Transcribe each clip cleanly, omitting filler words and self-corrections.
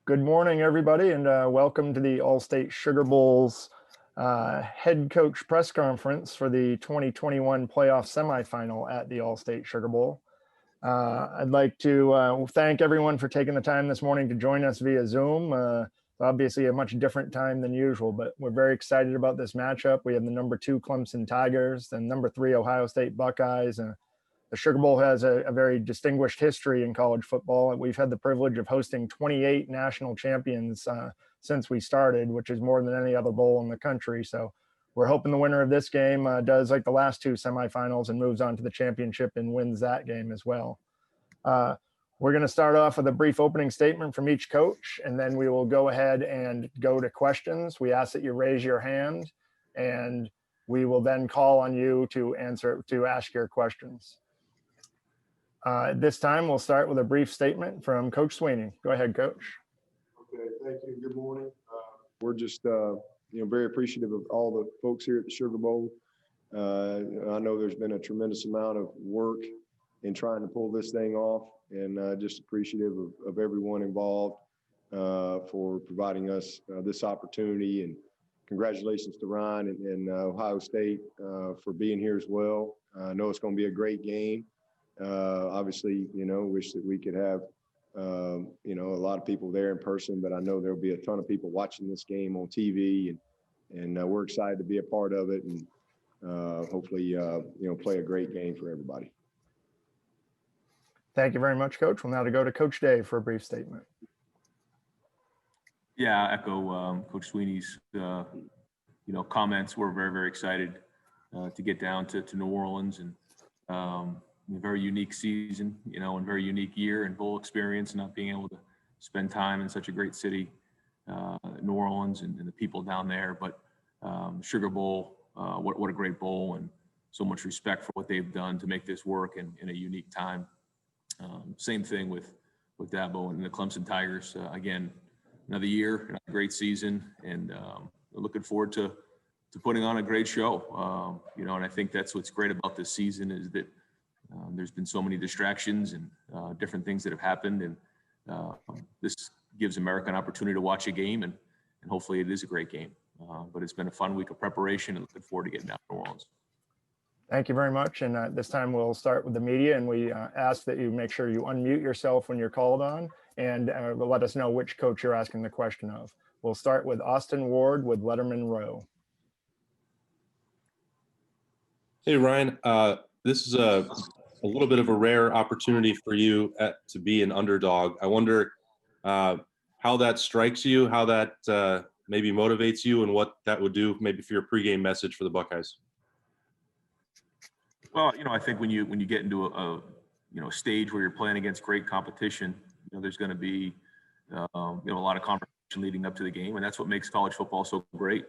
Good morning, everybody, and welcome to the All-State Sugar Bowl's head coach press conference for the 2021 playoff semifinal at the All-State Sugar Bowl. I'd like to thank everyone for taking the time this morning to join us via Zoom. Obviously a much different time than usual, but we're very excited about this matchup. We have the number 2 Clemson Tigers, the number 3 Ohio State Buckeyes. The Sugar Bowl has a very distinguished history in college football. We've had the privilege of hosting 28 national champions since we started, which is more than any other bowl in the country. So we're hoping the winner of this game does like the last 2 semifinals and moves on to the championship and wins that game as well. We're going to start off with a brief opening statement from each coach, and then we will go ahead and go to questions. We ask that you raise your hand, and we will then call on you to ask your questions. This time, we'll start with a brief statement from Coach Sweeney. Go ahead, Coach. Okay, thank you. Good morning. We're just, very appreciative of all the folks here at the Sugar Bowl. I know there's been a tremendous amount of work in trying to pull this thing off, and just appreciative of everyone involved for providing us this opportunity. And congratulations to Ryan and Ohio State for being here as well. I know it's going to be a great game. Obviously, wish that we could have, a lot of people there in person, but I know there'll be a ton of people watching this game on TV, and we're excited to be a part of it, and hopefully, play a great game for everybody. Thank you very much, Coach. We'll now go to Coach Day for a brief statement. Yeah, I echo Coach Sweeney's, comments. We're very, very excited to get down to New Orleans, and a very unique season, and very unique year and bowl experience, not being able to spend time in such a great city, New Orleans, and the people down there. But Sugar Bowl, what a great bowl, and so much respect for what they've done to make this work in a unique time. Same thing with Dabo and the Clemson Tigers. Again, another year, another great season, and looking forward to putting on a great show. And I think that's what's great about this season is that there's been so many distractions and different things that have happened, and this gives America an opportunity to watch a game, and hopefully it is a great game. But it's been a fun week of preparation, and looking forward to getting out to New Orleans. Thank you very much. And this time we'll start with the media, and we ask that you make sure you unmute yourself when you're called on, and let us know which coach you're asking the question of. We'll start with Austin Ward with Letterman Row. Hey, Ryan. This is a little bit of a rare opportunity for you to be an underdog. I wonder how that strikes you, how that maybe motivates you, and what that would do maybe for your pregame message for the Buckeyes. Well, I think when you get into a stage where you're playing against great competition, there's going to be a lot of conversation leading up to the game, and that's what makes college football so great.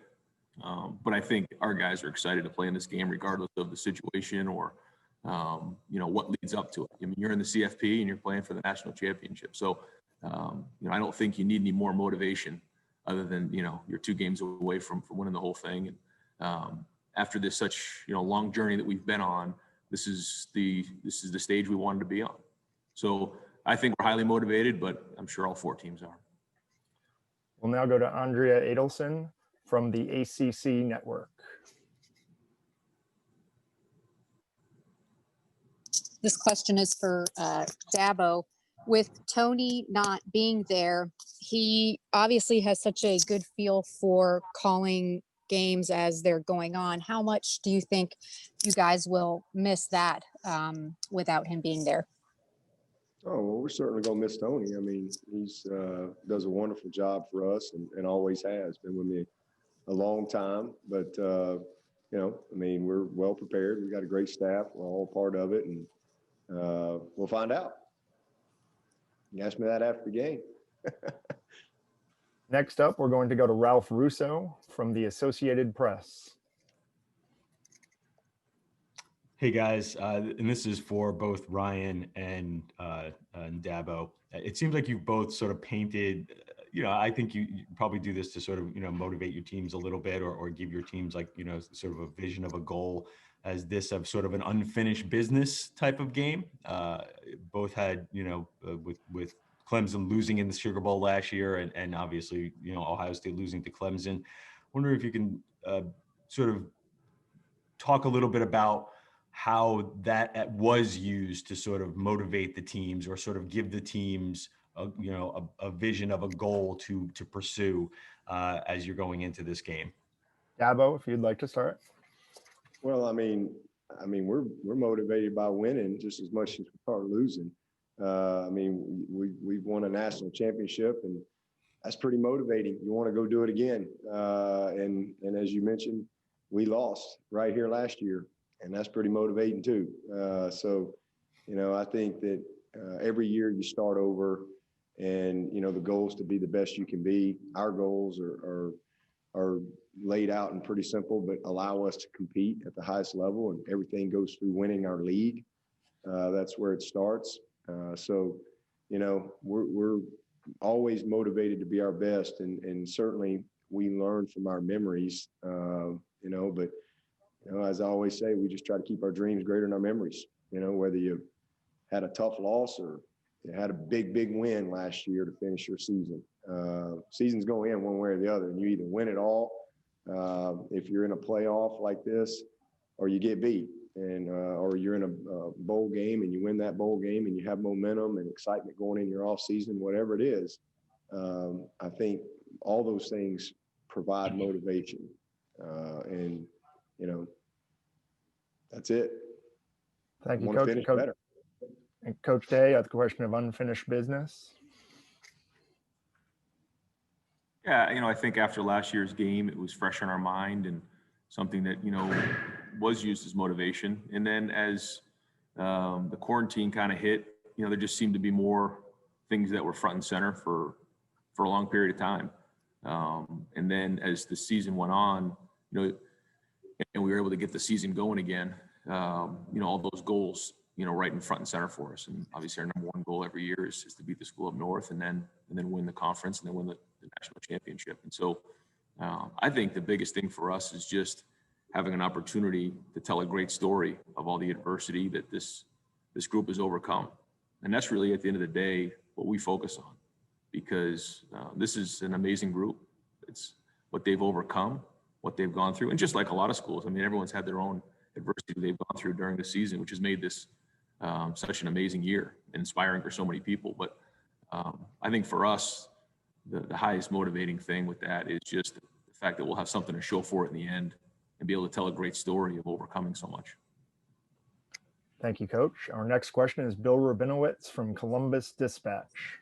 But I think our guys are excited to play in this game regardless of the situation or what leads up to it. I mean, you're in the CFP and you're playing for the national championship. So, I don't think you need any more motivation other than, you're 2 games away from winning the whole thing. And after this such, long journey that we've been on, this is the stage we wanted to be on. So I think we're highly motivated, but I'm sure all 4 teams are. We'll now go to Andrea Adelson from the ACC Network. This question is for Dabo. With Tony not being there, he obviously has such a good feel for calling games as they're going on. How much do you think you guys will miss that without him being there? Oh, well, we're certainly going to miss Tony. I mean, he's does a wonderful job for us and always has been with me a long time. But, we're well prepared. We got a great staff. We're all part of it, and we'll find out. You ask me that after the game. Next up, we're going to go to Ralph Russo from the Associated Press. Hey guys, and this is for both Ryan and Dabo. It seems like you've both sort of painted, I think you probably do this to sort of, motivate your teams a little bit or give your teams like, sort of a vision of a goal as this of sort of an unfinished business type of game. Both had, with Clemson losing in the Sugar Bowl last year, and obviously, Ohio State losing to Clemson. Wonder if you can sort of talk a little bit about how that was used to sort of motivate the teams, or sort of give the teams a vision of a goal to pursue as you're going into this game. Dabo, if you'd like to start. Well, I mean, we're motivated by winning just as much as we are losing. We've won a national championship, and that's pretty motivating. You want to go do it again. And as you mentioned, we lost right here last year, and that's pretty motivating too. So, I think that every year you start over, and the goal is to be the best you can be. Our goals are laid out and pretty simple, but allow us to compete at the highest level, and everything goes through winning our league. That's where it starts. So, we're always motivated to be our best, and certainly we learn from our memories, but as I always say, we just try to keep our dreams greater than our memories, whether you had a tough loss or you had a big win last year to finish your season. Season's going in one way or the other, and you either win it all if you're in a playoff like this, or you get beat, and or you're in a bowl game and you win that bowl game and you have momentum and excitement going in your off season, whatever it is. I think all those things provide motivation, and that's it. Thank you, Want to Coach. finish better. And Coach Day, at the question of unfinished business. Yeah, I think after last year's game, it was fresh on our mind and something that, was used as motivation. And then as the quarantine kind of hit, there just seemed to be more things that were front and center for a long period of time. And then as the season went on, and we were able to get the season going again, all those goals, right in front and center for us. And obviously our number one goal every year is to beat the school up north, and then win the conference, and then win the national championship. And so I think the biggest thing for us is just having an opportunity to tell a great story of all the adversity that this group has overcome. And that's really, at the end of the day, what we focus on, because this is an amazing group. It's what they've overcome, what they've gone through. And just like a lot of schools, everyone's had their own adversity they've gone through during the season, which has made this such an amazing year, inspiring for so many people. But I think for us, the highest motivating thing with that is just the fact that we'll have something to show for it in the end, and be able to tell a great story of overcoming so much. Thank you, Coach. Our next question is Bill Rabinowitz from Columbus Dispatch.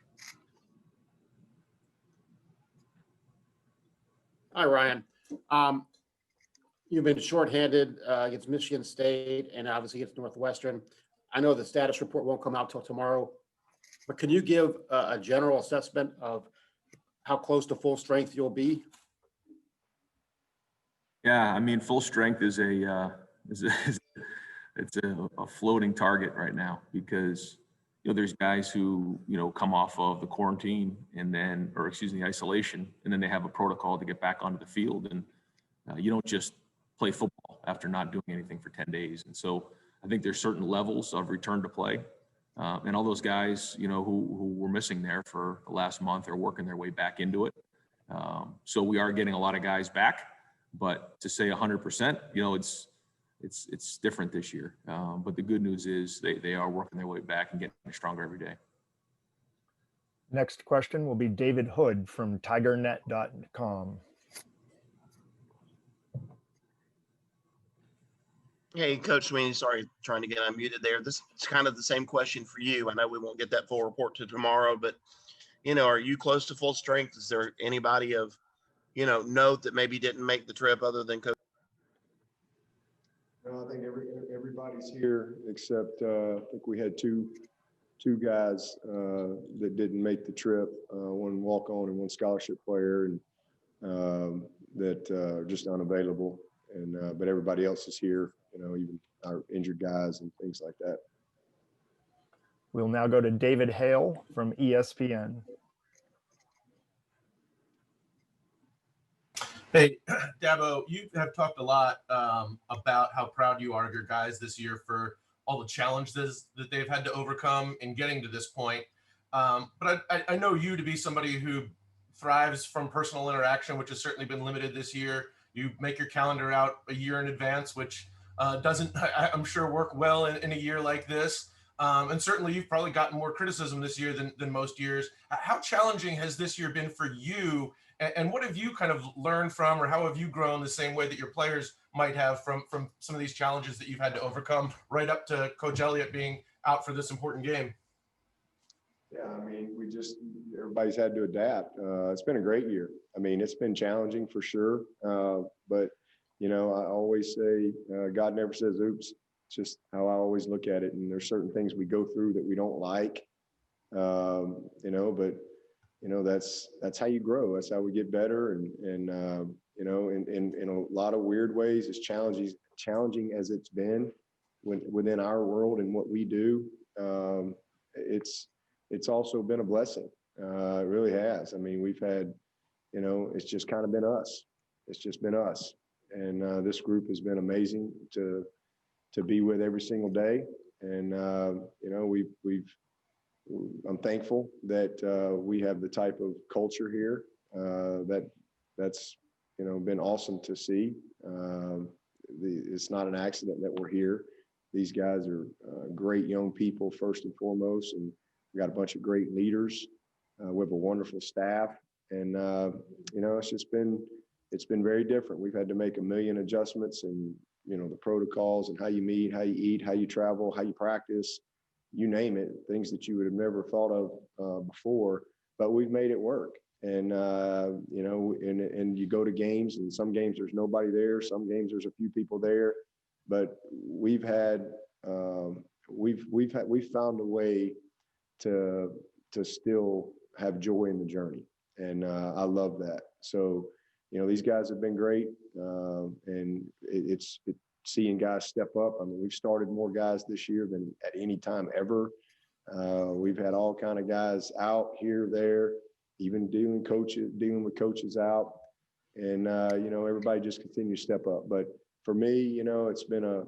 Hi, Ryan. You've been shorthanded against Michigan State and obviously against Northwestern. I know the status report won't come out till tomorrow, but can you give a general assessment of how close to full strength you'll be? Yeah, full strength is it's a floating target right now, because there's guys who come off of the quarantine the isolation, and then they have a protocol to get back onto the field, and you don't just play football after not doing anything for 10 days. And so I think there's certain levels of return to play, and all those guys who were missing there for the last month are working their way back into it. So we are getting a lot of guys back, but to say 100%, it's different this year. But the good news is they are working their way back and getting stronger every day. Next question will be David Hood from tigernet.com. Hey, Coach Sweeney, sorry, trying to get unmuted there. This is kind of the same question for you. I know we won't get that full report to tomorrow, but, are you close to full strength? Is there anybody of, note that maybe didn't make the trip other than Coach? No, I think everybody's here except I think we had two guys that didn't make the trip, one walk-on and one scholarship player, and that are just unavailable. And but everybody else is here, even our injured guys and things like that. We'll now go to David Hale from ESPN. Hey, Dabo, you have talked a lot about how proud you are of your guys this year for all the challenges that they've had to overcome in getting to this point. But I know you to be somebody who thrives from personal interaction, which has certainly been limited this year. You make your calendar out a year in advance, which doesn't, I'm sure, work well in a year like this. And certainly you've probably gotten more criticism this year than most years. How challenging has this year been for you? And what have you kind of learned from, or how have you grown the same way that your players might have from some of these challenges that you've had to overcome, right up to Coach Elliott being out for this important game? Yeah, I mean, everybody's had to adapt. It's been a great year. I mean, it's been challenging for sure. But, I always say, God never says oops. It's just how I always look at it. And there's certain things we go through that we don't like, but, that's how you grow. That's how we get better. And in a lot of weird ways, as challenging as it's been within our world and what we do, it's also been a blessing. It really has. I mean, we've had, it's just kind of been us. It's just been us. And this group has been amazing to be with every single day. And, I'm thankful that we have the type of culture here that's, been awesome to see. It's not an accident that we're here. These guys are great young people, first and foremost, and we got a bunch of great leaders. We have a wonderful staff, and it's been very different. We've had to make a million adjustments, and the protocols and how you meet, how you eat, how you travel, how you practice, you name it, things that you would have never thought of before. But we've made it work, and and you go to games, and some games there's nobody there, some games there's a few people there, but we've found a way to still have joy in the journey. And I love that. So, these guys have been great. And it's seeing guys step up. I mean, we've started more guys this year than at any time ever. We've had all kind of guys out here, there, even dealing with coaches out. And, everybody just continues to step up. But for me, it's been a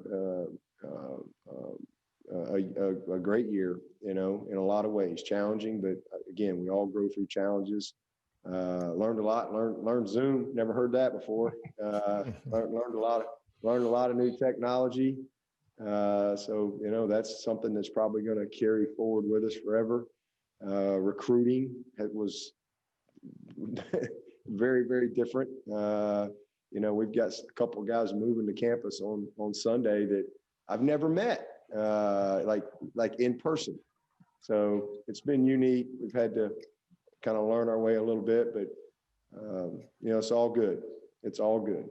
great year, in a lot of ways. Challenging, but again, we all grow through challenges. Learned a lot. Learned Zoom. Never heard that before. Learned a lot of new technology. So that's something that's probably going to carry forward with us forever. Recruiting was very, very different. We've got a couple of guys moving to campus on Sunday that I've never met, like in person. So it's been unique. We've had to kind of learn our way a little bit, but it's all good. It's all good.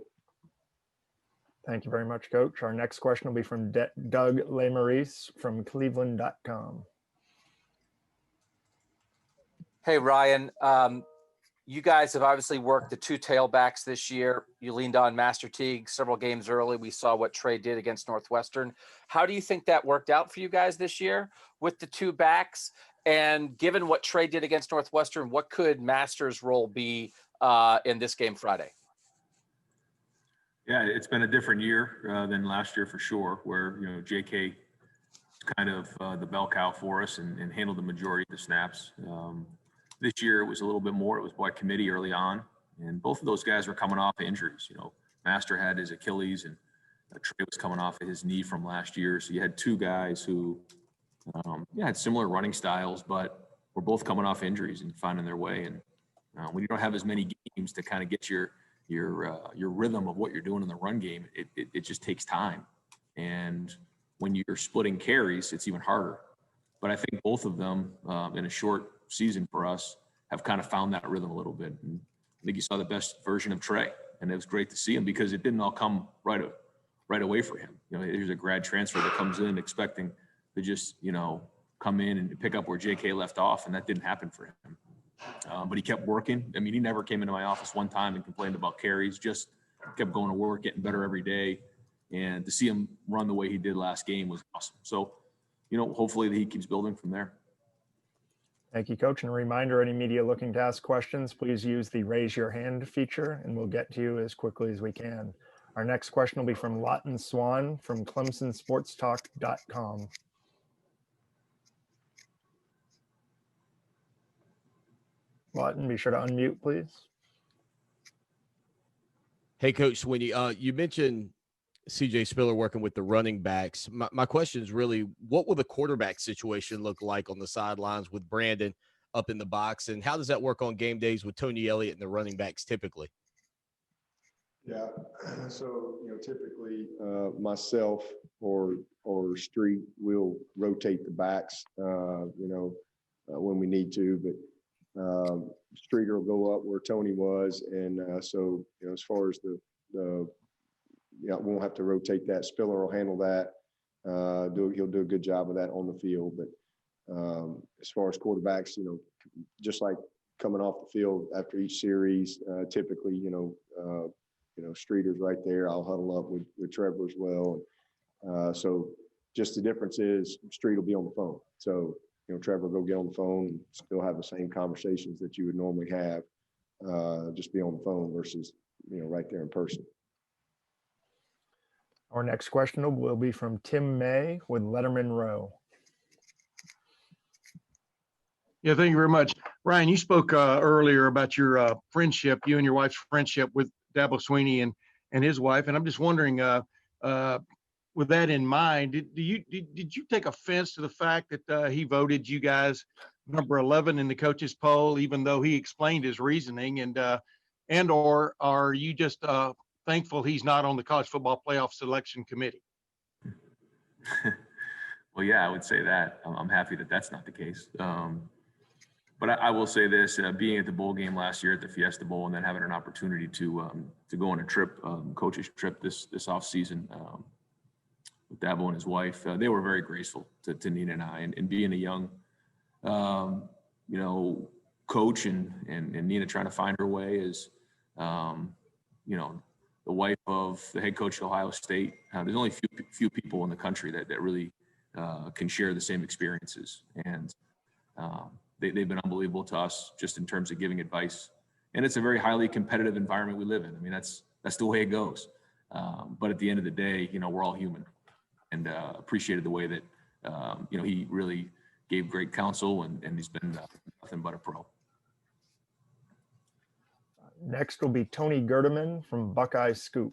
Thank you very much, Coach. Our next question will be from Doug Lesmerises from Cleveland.com. Hey, Ryan. You guys have obviously worked the two tailbacks this year. You leaned on Master Teague several games early. We saw what Trey did against Northwestern. How do you think that worked out for you guys this year with the two backs? And given what Trey did against Northwestern, what could Master's role be in this game Friday? Yeah, it's been a different year than last year for sure, where, JK kind of the bell cow for us and handled the majority of the snaps. This year it was a little bit more. It was by committee early on, and both of those guys were coming off injuries. Master had his Achilles, and Trey was coming off of his knee from last year. So you had two guys who had similar running styles, but were both coming off injuries and finding their way. And when you don't have as many games to kind of get your rhythm of what you're doing in the run game, it just takes time. And when you're splitting carries, it's even harder. But I think both of them in a short season for us have kind of found that rhythm a little bit. And I think you saw the best version of Trey, and it was great to see him because it didn't all come right away for him. There's a grad transfer that comes in expecting to just, come in and pick up where JK left off, and that didn't happen for him. But he kept working. I mean, he never came into my office one time and complained about carries, just kept going to work, getting better every day. And to see him run the way he did last game was awesome. So, hopefully he keeps building from there. Thank you, Coach. And a reminder, any media looking to ask questions, please use the raise your hand feature and we'll get to you as quickly as we can. Our next question will be from Lawton Swan from ClemsonSportsTalk.com. Lawton, be sure to unmute, please. Hey, Coach Sweeney, you mentioned CJ Spiller working with the running backs. My question is really, what will the quarterback situation look like on the sidelines with Brandon up in the box? And how does that work on game days with Tony Elliott and the running backs typically? Yeah, so, typically myself or Street will rotate the backs, when we need to, but Streeter will go up where Tony was. And so, as far as won't have to rotate that. Spiller will handle that. He'll do a good job of that on the field. But as far as quarterbacks, just like coming off the field after each series, typically, Streeter's right there. I'll huddle up with Trevor as well. So just the difference is Street will be on the phone. So, Trevor will go get on the phone and still have the same conversations that you would normally have, just be on the phone versus, right there in person. Our next question will be from Tim May with Letterman Row. Yeah, thank you very much. Ryan, you spoke earlier about your friendship, you and your wife's friendship with Dabo Sweeney and his wife. And I'm just wondering, with that in mind, did you take offense to the fact that he voted you guys number 11 in the coaches poll, even though he explained his reasoning, and or are you just thankful he's not on the college football playoff selection committee? Well, yeah, I would say that. I'm happy that that's not the case. But I will say this, being at the bowl game last year at the Fiesta Bowl and then having an opportunity to go on a trip, coach's trip this off season with Dabo and his wife, they were very graceful to Nina and I, and being a young, coach and Nina trying to find her way as, the wife of the head coach at Ohio State. There's only few people in the country that really can share the same experiences. And they've been unbelievable to us just in terms of giving advice. And it's a very highly competitive environment we live in. I mean, that's the way it goes. But at the end of the day, we're all human, and appreciated the way that, he really gave great counsel, and he's been nothing but a pro. Next will be Tony Gerdeman from Buckeye Scoop.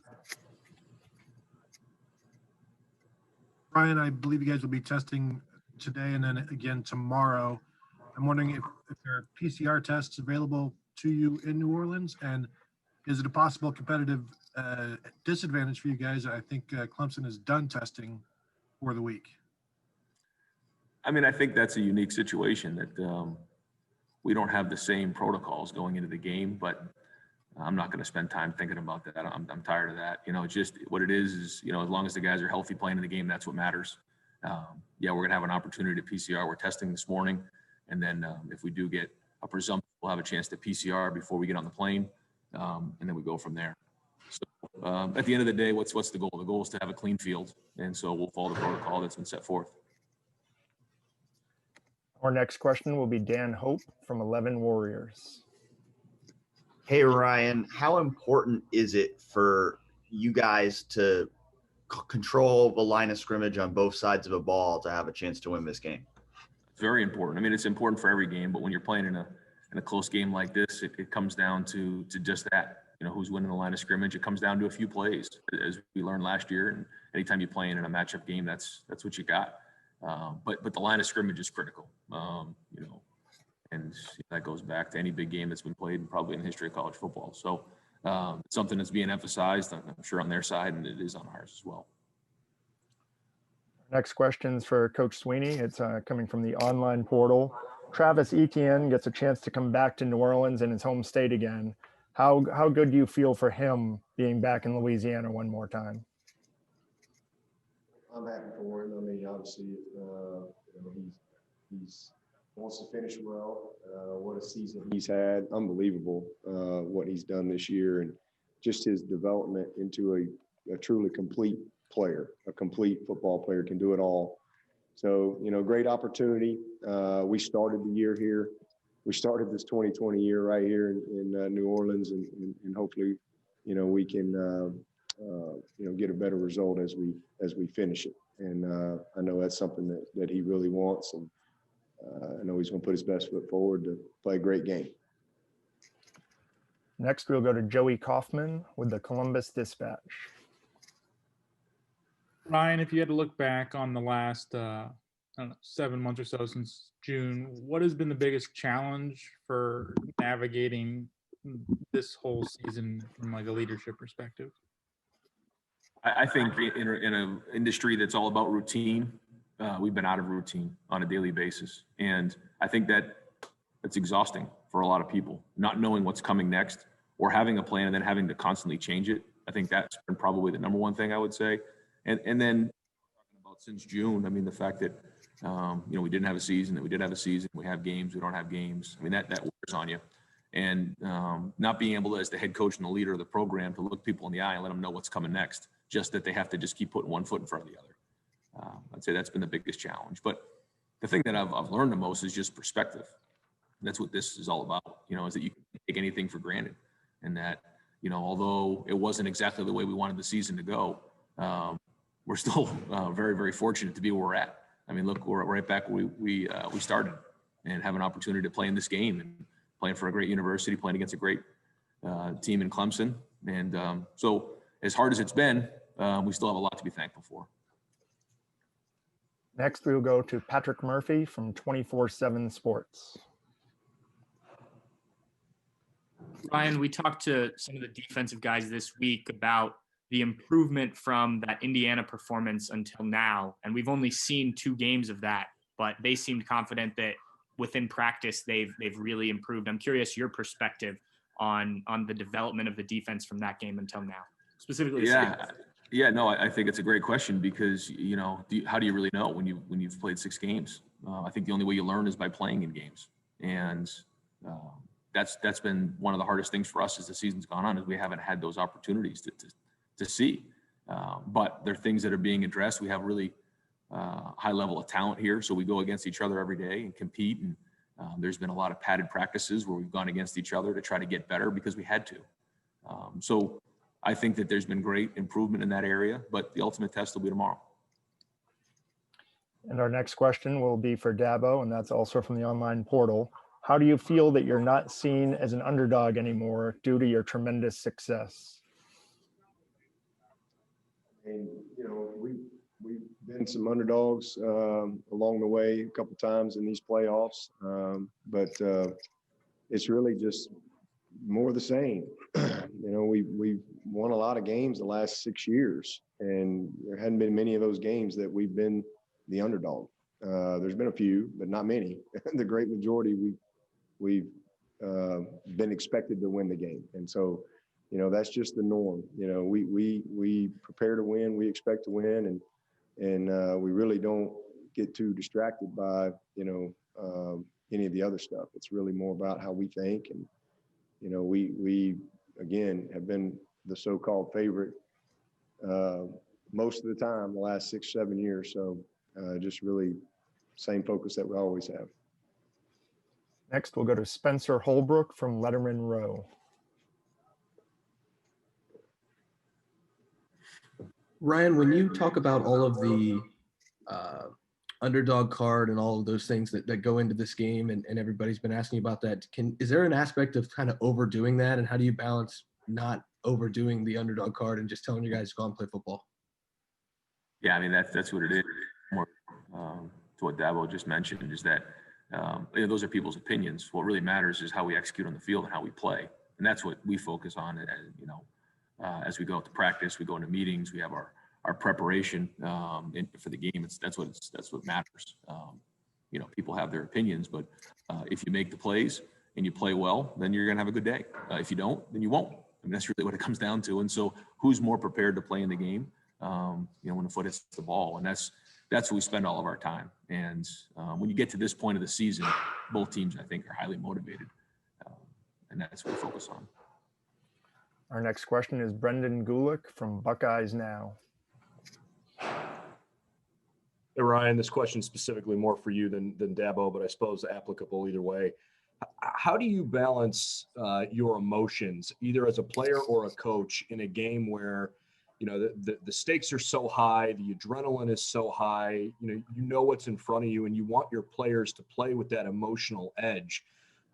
Brian, I believe you guys will be testing today and then again tomorrow. I'm wondering if there are PCR tests available to you in New Orleans, and is it a possible competitive disadvantage for you guys? I think Clemson is done testing for the week. I mean, I think that's a unique situation that we don't have the same protocols going into the game, but I'm not going to spend time thinking about that. I'm tired of that. It's just what it is, as long as the guys are healthy playing in the game, that's what matters. Yeah, we're going to have an opportunity to PCR. We're testing this morning. And then if we do get a presumption, we'll have a chance to PCR before we get on the plane. And then we go from there. So at the end of the day, what's the goal? The goal is to have a clean field. And so we'll follow the protocol that's been set forth. Our next question will be Dan Hope from 11 Warriors. Hey, Ryan, how important is it for you guys to control the line of scrimmage on both sides of a ball to have a chance to win this game? It's very important. I mean, it's important for every game, but when you're playing in a close game like this, it comes down to just that. Who's winning the line of scrimmage. It comes down to a few plays, as we learned last year. And anytime you play in a matchup game, that's what you got. But the line of scrimmage is critical. And that goes back to any big game that's been played probably in the history of college football. So it's something that's being emphasized, I'm sure, on their side, and it is on ours as well. Next question is for Coach Sweeney. It's coming from the online portal. Travis Etienne gets a chance to come back to New Orleans in his home state again. How good do you feel for him being back in Louisiana one more time? I'm happy for him. I mean, obviously, he's wants to finish well. What a season he's had. Unbelievable what he's done this year, and just his development into a truly complete player, a complete football player, can do it all. So, great opportunity. We started the year here. We started this 2020 year right here in New Orleans, and hopefully, we can, get a better result as we finish it. And I know that's something that he really wants, and I know he's going to put his best foot forward to play a great game. Next, we'll go to Joey Kaufman with the Columbus Dispatch. Ryan, if you had to look back on the last, I don't know, 7 months or so since June, what has been the biggest challenge for navigating this whole season from like a leadership perspective? I think in an industry that's all about routine, we've been out of routine on a daily basis. And I think that it's exhausting for a lot of people, not knowing what's coming next or having a plan and then having to constantly change it. I think that's been probably the number one thing I would say. And then talking about since June, I mean, the fact that, we didn't have a season, that we did have a season, we have games, we don't have games. I mean, that wears on you. And not being able to, as the head coach and the leader of the program, to look people in the eye and let them know what's coming next, just that they have to just keep putting one foot in front of the other. I'd say that's been the biggest challenge. But the thing that I've learned the most is just perspective. That's what this is all about, is that you can take anything for granted. And that, although it wasn't exactly the way we wanted the season to go, we're still very, very fortunate to be where we're at. I mean, look, we're right back where we started and have an opportunity to play in this game and playing for a great university, playing against a great team in Clemson. And so as hard as it's been, we still have a lot to be thankful for. Next, we will go to Patrick Murphy from 24/7 Sports. Ryan, we talked to some of the defensive guys this week about the improvement from that Indiana performance until now. And we've only seen 2 games of that, but they seemed confident that within practice, they've really improved. I'm curious your perspective on the development of the defense from that game until now, specifically. Yeah, no, I think it's a great question because, how do you really know when you've played 6 games? I think the only way you learn is by playing in games. And that's been one of the hardest things for us as the season's gone on, is we haven't had those opportunities to see. But there are things that are being addressed. We have really high level of talent here. So we go against each other every day and compete. And there's been a lot of padded practices where we've gone against each other to try to get better because we had to. So I think that there's been great improvement in that area, but the ultimate test will be tomorrow. And our next question will be for Dabo, and that's also from the online portal. How do you feel that you're not seen as an underdog anymore due to your tremendous success? And, we've been some underdogs along the way a couple times in these playoffs, but it's really just more the same. We've won a lot of games the last 6 years, and there hadn't been many of those games that we've been the underdog. There's been a few, but not many. The great majority we've been expected to win the game, and so that's just the norm. We prepare to win, we expect to win, and we really don't get too distracted by any of the other stuff. It's really more about how we think, and we again have been the so-called favorite most of the time the last 6-7 years. So just really same focus that we always have. Next, we'll go to Spencer Holbrook from Letterman Row. Ryan, when you talk about all of the underdog card and all of those things that go into this game, and everybody's been asking about that, is there an aspect of kind of overdoing that, and how do you balance not overdoing the underdog card and just telling you guys to go and play football? Yeah, I mean, that's what it is. More to what Dabo just mentioned is that those are people's opinions. What really matters is how we execute on the field and how we play, and that's what we focus on. As we go to practice, we go into meetings, we have our preparation for the game. That's what matters. People have their opinions, but if you make the plays and you play well, then you're gonna have a good day. If you don't, then you won't. I mean, that's really what it comes down to. And so, who's more prepared to play in the game? When the foot hits the ball, and that's what we spend all of our time. And when you get to this point of the season, both teams, I think, are highly motivated, and that's what we focus on. Our next question is Brendan Gulick from Buckeyes Now. Hey, Ryan, this question is specifically more for you than Dabo, but I suppose applicable either way. How do you balance your emotions, either as a player or a coach, in a game where the stakes are so high, the adrenaline is so high, you know what's in front of you, and you want your players to play with that emotional edge,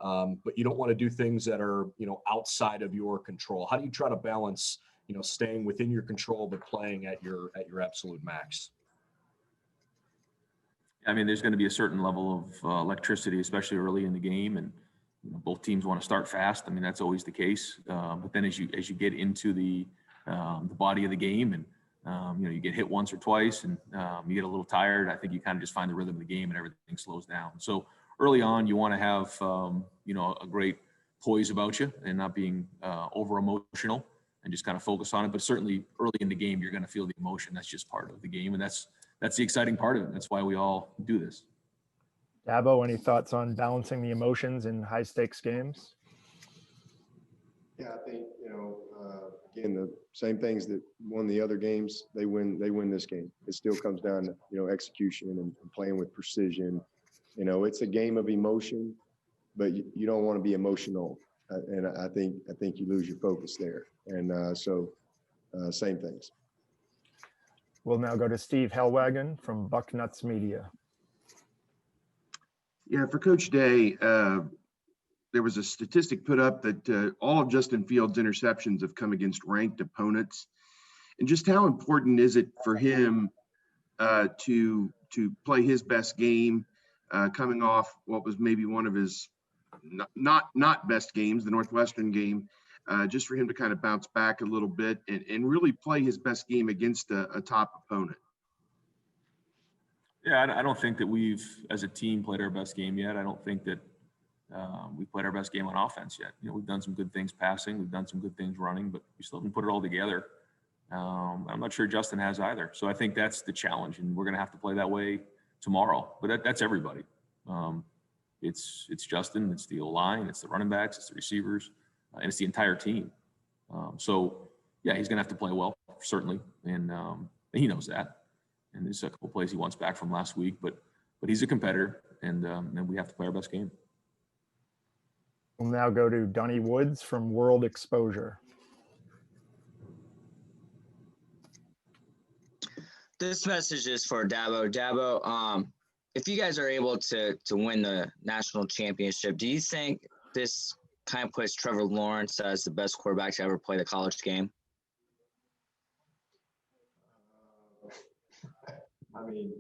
but you don't want to do things that are, outside of your control. How do you try to balance, staying within your control, but playing at your absolute max? I mean, there's going to be a certain level of electricity, especially early in the game, and both teams want to start fast. I mean, that's always the case. But then as you get into the body of the game, and you get hit once or twice, and you get a little tired, I think you kind of just find the rhythm of the game, and everything slows down. So early on, you want to have a great poise about you, and not being over emotional, and just kind of focus on it. But certainly early in the game, you're going to feel the emotion. That's just part of the game, and that's the exciting part of it. That's why we all do this. Dabo, any thoughts on balancing the emotions in high stakes games? Yeah, I think, again, the same things that won the other games, they win this game. It still comes down to, execution and playing with precision. It's a game of emotion, but you don't want to be emotional. And I think you lose your focus there. And so same things. We'll now go to Steve Hellwagon from Bucknuts Media. Yeah, for Coach Day, there was a statistic put up that all of Justin Fields' interceptions have come against ranked opponents. And just how important is it for him to play his best game, coming off what was maybe one of his not best games, the Northwestern game, just for him to kind of bounce back a little bit and really play his best game against a top opponent? Yeah, I don't think that we've, as a team, played our best game yet. I don't think that we played our best game on offense yet. We've done some good things passing, we've done some good things running, but we still haven't put it all together. I'm not sure Justin has either. So I think that's the challenge, and we're going to have to play that way tomorrow. But that's everybody. It's Justin, it's the O-line, it's the running backs, it's the receivers, and it's the entire team. So yeah, he's going to have to play well, certainly, and he knows that. And there's a couple plays he wants back from last week, but he's a competitor, and we have to play our best game. We'll now go to Donnie Woods from World Exposure. This message is for Dabo. Dabo, if you guys are able to win the national championship, do you think this kind of puts Trevor Lawrence as the best quarterback to ever play the college game? I mean,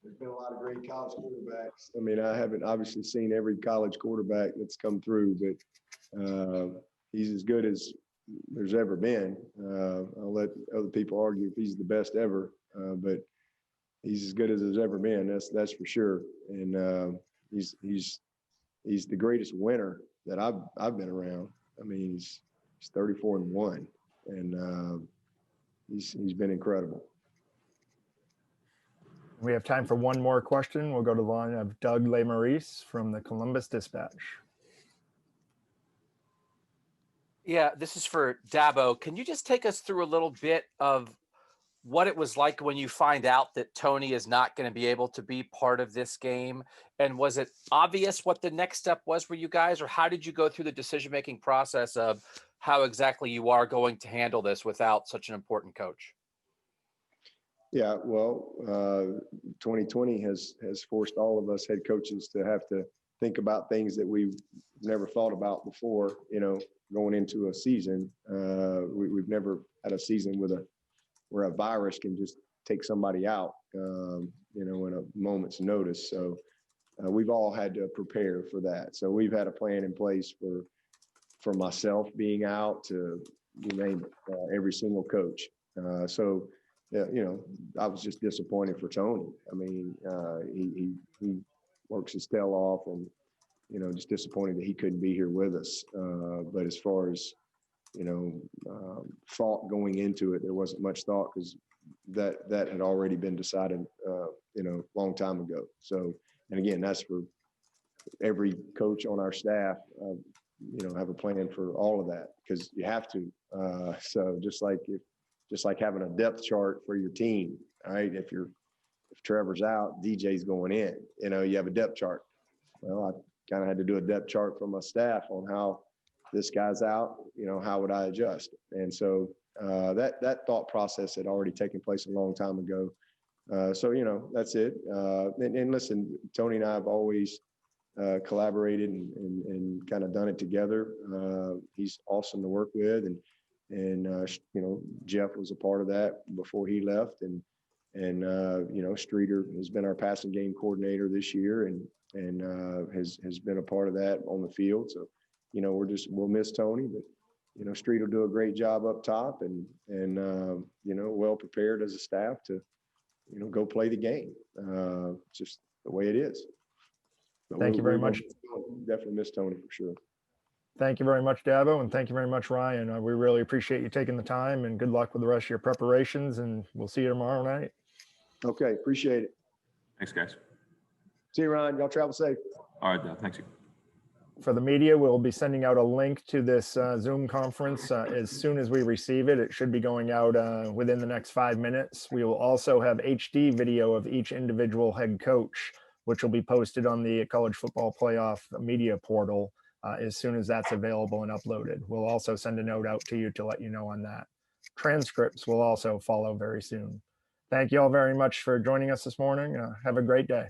there's been a lot of great college quarterbacks. I mean, I haven't obviously seen every college quarterback that's come through, but he's as good as there's ever been. I'll let other people argue if he's the best ever, but he's as good as there's ever been. That's for sure. And he's the greatest winner that I've been around. I mean, he's 34-1, and he's been incredible. We have time for one more question. We'll go to the line of Doug LeMaurice from the Columbus Dispatch. Yeah, this is for Dabo. Can you just take us through a little bit of what it was like when you find out that Tony is not going to be able to be part of this game? And was it obvious what the next step was for you guys, or how did you go through the decision-making process of how exactly you are going to handle this without such an important coach? Yeah, well, 2020 has forced all of us head coaches to have to think about things that we've never thought about before, going into a season. We've never had a season where a virus can just take somebody out, in a moment's notice. So we've all had to prepare for that. So we've had a plan in place for myself being out to, you name it, every single coach. So I was just disappointed for Tony. I mean, he works his tail off, and, just disappointed that he couldn't be here with us. But as far as, thought going into it, there wasn't much thought, because that had already been decided, long time ago. So, and again, that's for every coach on our staff, have a plan for all of that, because you have to. So just like having a depth chart for your team, all right? If Trevor's out, DJ's going in, you have a depth chart. Well, I kind of had to do a depth chart for my staff on how this guy's out, how would I adjust? And so that thought process had already taken place a long time ago. So, that's it. And listen, Tony and I have always collaborated and kind of done it together. He's awesome to work with, and Jeff was a part of that before he left, and Streeter has been our passing game coordinator this year, and has been a part of that on the field. So, we'll miss Tony, but Street will do a great job up top, and well prepared as a staff to go play the game. Just the way it is. But Thank you very much. Definitely miss Tony for sure. Thank you very much, Dabo, and thank you very much, Ryan. We really appreciate you taking the time, and good luck with the rest of your preparations, and we'll see you tomorrow night. Okay, appreciate it. Thanks, guys. See you, Ryan. Y'all travel safe. All right, thanks you. For the media, we'll be sending out a link to this Zoom conference as soon as we receive it. It should be going out within the next 5 minutes. We will also have HD video of each individual head coach, which will be posted on the College Football Playoff media portal as soon as that's available and uploaded. We'll also send a note out to you to let you know on that. Transcripts will also follow very soon. Thank you all very much for joining us this morning. Have a great day.